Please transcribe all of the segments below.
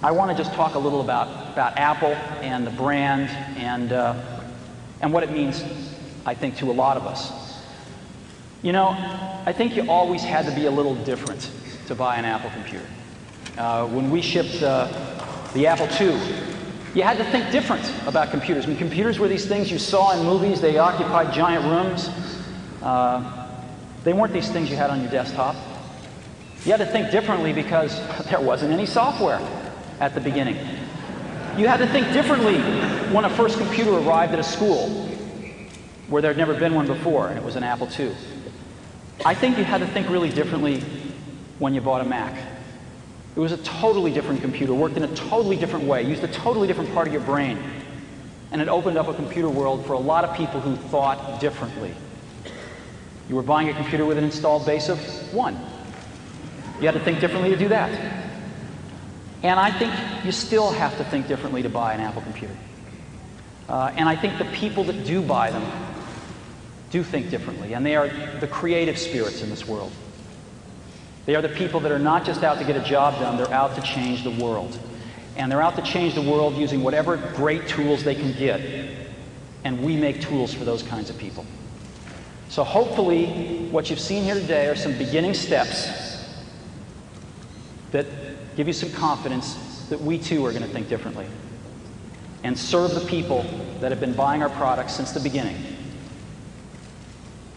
I want to just talk a little about Apple and the brand and what it means, I think, to a lot of us. You know, I think you always had to be a little different to buy an Apple computer. When we shipped the Apple II, you had to think different about computers. I mean, computers were these things you saw in movies. They occupied giant rooms. They weren't these things you had on your desktop. You had to think differently because there wasn't any software at the beginning. You had to think differently when a first computer arrived at a school where there had never been one before, and it was an Apple II. I think you had to think really differently when you bought a Mac. It was a totally different computer, worked in a totally different way, used a totally different part of your brain, and it opened up a computer world for a lot of people who thought differently. You were buying a computer with an installed base of 1. You had to think differently to do that. And I think you still have to think differently to buy an Apple computer. And I think the people that do buy them do think differently, and they are the creative spirits in this world. They are the people that are not just out to get a job done, they're out to change the world. And they're out to change the world using whatever great tools they can get. And we make tools for those kinds of people. So hopefully, what you've seen here today are some beginning steps that give you some confidence that we too are going to think differently and serve the people that have been buying our products since the beginning.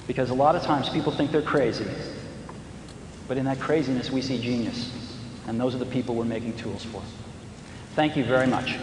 Because a lot of times people think they're crazy, but in that craziness we see genius, and those are the people we're making tools for. Thank you very much.